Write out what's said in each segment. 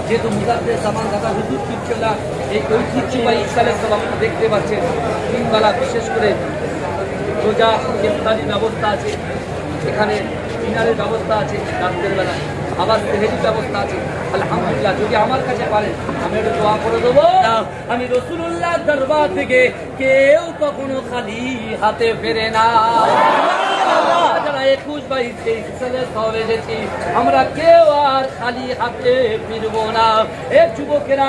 যেহেতু মুজাদ্দেদ জামান দাদা হুজুর কিবলা এই ঐতিহ্যবাহী ইসলামের সব আপনারা দেখতে পাচ্ছেন, তিনবেলা বিশেষ করে রোজা ইফতারির ব্যবস্থা আছে, এখানে ডিনারের ব্যবস্থা আছে, রাত্রের বেলা আবার সেহেরির ব্যবস্থা আছে। আলহামদুলিল্লাহ, যদি আমার কাছে পারেন আমি একটু দোয়া করে দেবো। আমি রাসূলুল্লাহর দরবার থেকে কেউ কখনো খালি হাতে ফেরে না। যারা 21-22-23 সালে সবে এসেছি, আমরা কেউ আর খালি হাতে ফিরবো না। এ যুবকেরা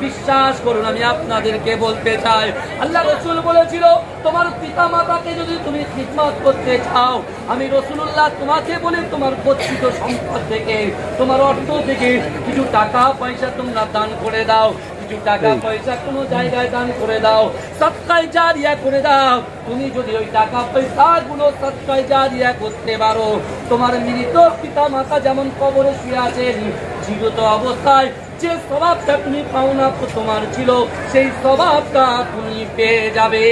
বিশ্বাস করুন, আমি আপনাদেরকে বলতে চাই, আল্লাহ রাসূল বলেছিল তোমার পিতা মাতাকে যদি তুমি খিদমত করতে চাও, আমি রাসূলুল্লাহ তোমাকে বলি তোমার গচ্ছিত সম্পদ থেকে, তোমার অর্থ থেকে কিছু টাকা পয়সা তোমরা দান করে দাও, কিছু টাকা পয়সা কোনো জায়গায় দান করে দাও, সাদকায়ে জারিয়া করে দাও। তুমি যদি ওই টাকা পয়সা গুলো সাদকায়ে জারিয়া করতে পারো, তোমার মৃত পিতা মাতা যেমন কবরে শুয়ে আছেন, জীবিত অবস্থায় যে স্বভাবটা তুমি পাও না তোমার ছিল, সেই স্বভাবটা তুমি পেয়ে যাবে।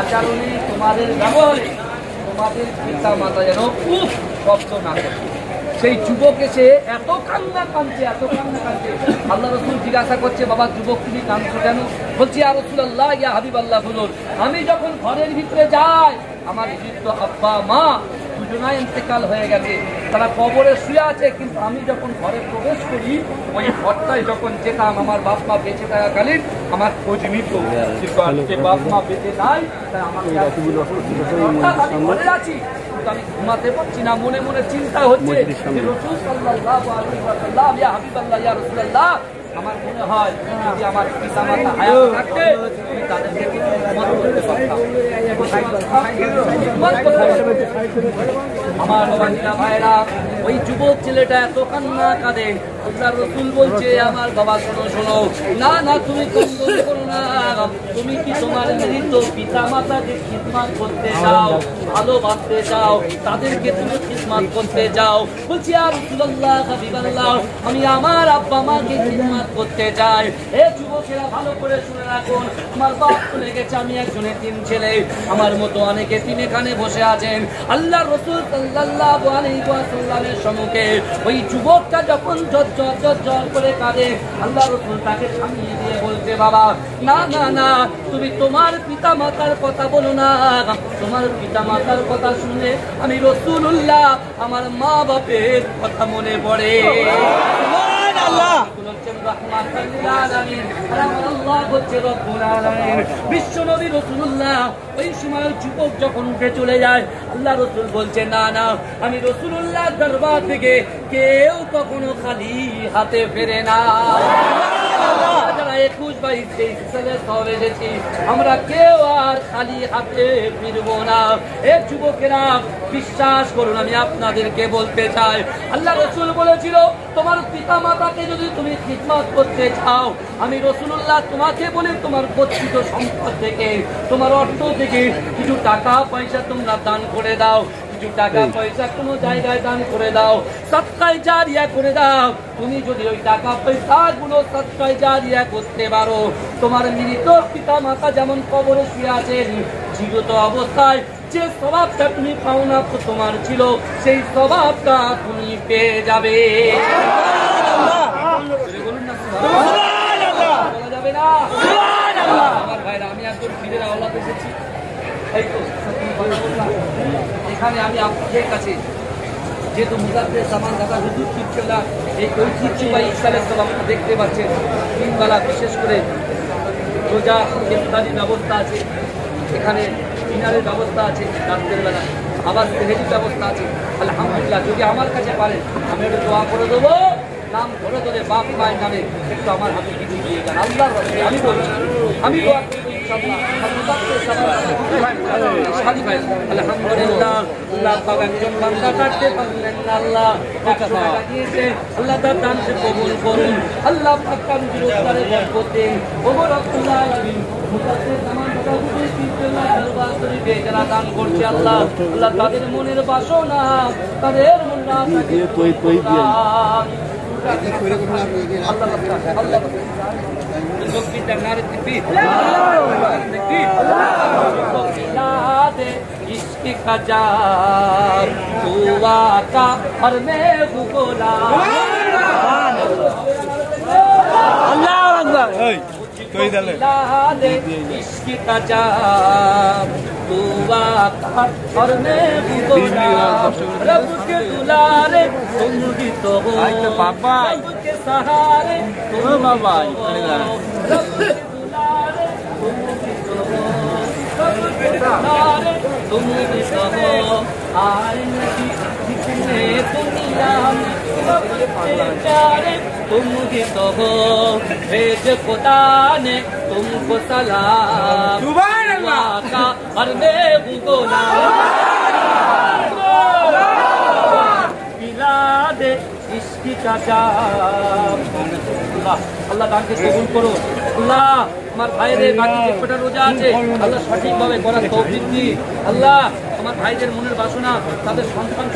আচরণে তোমাদের ব্যবহারে তোমাদের পিতা মাতা যেন খুব শব্দ না করে। সেই যুবক এসে এত কান্না কাঁদছে, এত কান্না কাঁদছে। আল্লাহ রাসূল জিজ্ঞাসা করছে, বাবা যুবক তুমি কাঁদছো কেন? বলছি ইয়া রাসূলুল্লাহ, ইয়া হাবিবাল্লাহ, বলুন আমি যখন ঘরের ভিতরে যাই, আমার বৃদ্ধ আব্বা মা দুজনাই ইন্তেকাল হয়ে গেছে, তারা কবরে শুয়ে আছে, কিন্তু আমি যখন ঘরে প্রবেশ করি, ওই ঘরটায় যখন যেতাম আমার বাপ মা বেঁচে থাকাকালীন আমার খোঁজ নিত, কিন্তু আজকে বাপ মা বেঁচে নাই, তাই আমাকে ঘরে আছি, আমি ঘুমাতে পারছি না, মনে মনে চিন্তা হচ্ছে যে রাসূল সাল্লাল্লাহু আলাইহি ওয়াসাল্লাম, ইয়া হাবিবাল্লাহ, ইয়া রাসূলুল্লাহ, আমার মনে হয় যদি আমার পিতা মাতা হায়াত থাকতে আমি তাদেরকে খিদমত করতে পারতাম। আমার বাবাজিরা ভাইরা, ওই যুবক ছেলেটা এত কান্না কাঁদে, আল্লাহর রাসূল বলছে আমার বাবা শোনো শোনো, না না তুমি কন্দন করো না, তুমি কি তোমার মৃত পিতা মাতাকে খিদমত করতে চাও, ভালোবাসতে চাও, তাদেরকে তুমি খিদমত করতে চাও? বলছি ইয়া রাসূলুল্লাহ, হাবিবাল্লাহ, আমি আমার আব্বা মাকে খিদমত করতে চাই। এ যুবকেরা ভালো করে শুনে রাখুন, আমার বাপ চলে গেছে, আমি একজন এতিম ছেলে, আমার মতো অনেক এতিম এখানে বসে আছেন। আল্লাহর রাসূল সাল্লাল্লাহু আলাইহি ওয়াসাল্লামের সম্মুখে ওই যুবকটা যখন ঝরঝর করে কাঁদে, আল্লাহর রাসূল তাকে থামিয়ে দিয়ে বলছে, বাবা না না না, তুমি তোমার পিতা মাতার কথা বলো না, তোমার পিতা মাতার কথা শুনে আমি রাসূলুল্লাহ আমার মা বাপের কথা মনে পড়ে। বিশ্বনবী রাসূলুল্লাহ ওই সময় যুবক যখন উঠে চলে যায়, আল্লাহ রাসূল বলছে না না, আমি রাসূলুল্লাহর দরবার থেকে কেউ কখনো খালি হাতে ফেরে না। যারা 21-22-23 সালে সবে এসেছি, আমরা কেউ আর খালি হাতে ফিরবো না। এ যুবকেরা বিশ্বাস করুন, আমি আপনাদেরকে বলতে চাই, আল্লাহ রাসূল বলেছিল তোমার পিতা মাতাকে যদি তুমি খিদমত করতে চাও, আমি রাসূলুল্লাহ তোমাকে বলি তোমার গচ্ছিত সম্পদ থেকে, তোমার অর্থ থেকে কিছু টাকা পয়সা তোমরা দান করে দাও, কিছু টাকা পয়সা কোনো জায়গায় দান করে দাও, সাদকায়ে জারিয়া করে দাও। তুমি যদি ওই টাকা পয়সা গুলো সাদকায়ে জারিয়া করতে পারো, তোমার মৃত পিতা মাতা যেমন কবরে শুয়ে আছেন, জীবিত অবস্থায় যে স্বভাবটা তুমি পাও না তোমার ছিল, সেই স্বভাবটা তুমি পেয়ে যাবে। বলা যাবে না? আমার ভাইরা, আমি একজন ফিরের আওলাদ এসেছি, এখানে আমি আপনাদের কাছে যেহেতু মুজাদ্দেদ জামান দাদা হুজুর কিবলা এই ঐতিহ্যবাহী ইসলামের সব আপনারা দেখতে পাচ্ছেন, তিনবেলা বিশেষ করে রোজা ইফতারির ব্যবস্থা আছে, এখানে ডিনারের ব্যবস্থা আছে, রাত্রের বেলা আবার সেহেরির ব্যবস্থা আছে। আলহামদুলিল্লাহ, যদি আমার কাছে পারেন আমি একটু দোয়া করে দেবো, নাম ধরে ধরে বাপ মায়ের নামে একটু আমার হাতে কিছু দিয়ে যান। আল্লাহর রাস্তায় আমি বলছি, আমি দোয়া করবো ইনশাআল্লাহ। আলহামদুলিল্লাহ, আল্লাহ পাক একজন বান্দা কাটতে পারলেন না, আল্লাহ দিয়েছে, আল্লাহ তার দানকে কবুল করুন। আল্লাহ পাক কামজুর করে বরকতে ওমর আব্দুল্লাহ আলামিন মুজাদ্দেদ জামান দাদা হুজুর কিবলা দরবার শরীফে যারা দান করছে, আল্লাহ আল্লাহ তাদের মনের বাসনা, তাদের মন না থাকে इश्क का जाम हुआ का हर में भूगोला अल्लाह अकबर कोई दल इश्क का जाम हुआ का हर में भूगोला रब के दुलारे तुम भी तो हो बाबा के सहारे तुम बाबा रब के दुलारे तुम भी तो हो तुम भी तो हो आए नबी जितने दुनिया में सबसे प्यारे तुम भी तो हो भेज खुदा ने तुमको सलाम सुभान अल्लाह का हर में भूगोला पिला दे इश्क का जाम अल्लाह अल्लाह दानকে কবুল করো আল্লাহ আমার ভাইদের বাকি যে কটা রোজা আছে আল্লাহ সঠিকভাবে করার তৌফিক দিন আল্লাহ আমার ভাইদের মনের বাসনা তাদের সন্তান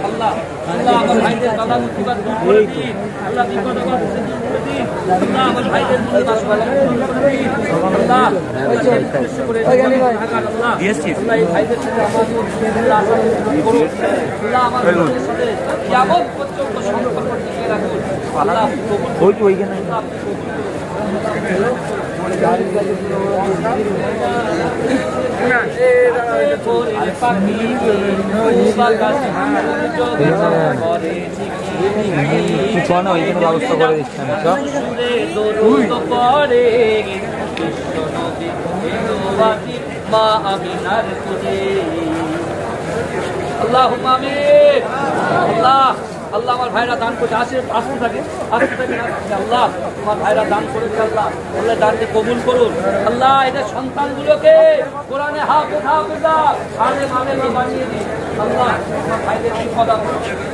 আল্লাহ আল্লাহ আমার ভাইদের দাদা মুসিবত দূর করে দিন আল্লাহ বিপদ আপদ দূর করে দিন আল্লাহ আমার ভাইদের মনের বাসনা দূর করে দিন আল্লাহ খুশি করে আল্লাহ আল্লাহ এই ভাইদের সাথে আমার আশা করুন আল্লাহ আমার ভাইদের সাথে কিয়ামত পর্যন্ত সম্পর্ক টিকিয়ে রাখুন আল্লাহ ওই তো ওইখানে ব্যবস্থা করে দিচ্ছেন মা আমিনার তুজে আল্লাহুম্মা আমিন আল্লাহ আল্লাহ আমার ভাইরা দান করছে আসতে থাকে আল্লাহ আমার ভাইরা দান করেছে আল্লাহ আল্লাহ দানকে কবুল করুন আল্লাহ এদের সন্তানগুলোকে কোরআনে হাফেজা আলেম বানিয়ে দিন আল্লাহ আমার ভাইদের বিপদ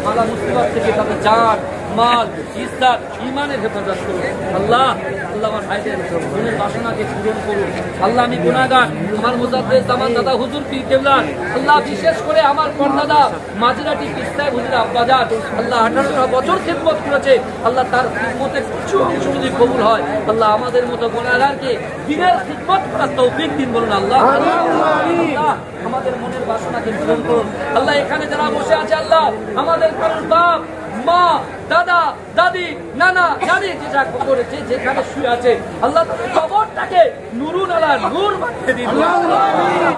মালা মুসিবত থেকে তাদের জান মাল ইজ্জত ঈমানের হেফাজত করুন আল্লাহ আল্লাহ আমার ভাইদের মনের বাসনাকে পূরণ করুন আল্লাহ আমি গুনাহগার আমার মুজাদ্দেদ জামান দাদা হুজুর পীর কেবলা আল্লাহ বিশেষ করে আমার পরদাদা মাঝরাটি পীর সাহেব হুজুর আব্বাজান আল্লাহ 18টা বছর খিদমত করেছে আল্লাহ তার খিদমতের কিছু অংশ যদি কবুল হয় আল্লাহ আমাদের মতো গুনাহগারকে দিনের খিদমত করার তৌফিক দিন বলুন আল্লাহ আল্লাহ আমাদের মনের বাসনাকে পূরণ করুন আল্লাহ এখানে যারা বসে আছে আল্লাহ আমাদের কারোর বাপ মা দাদা দাদি নানা জানি যেটা করেছে যেখানে শুয়ে আছে আল্লাহ তাদের কবরটাকে নুরুন আলা নূর বানিয়ে দিন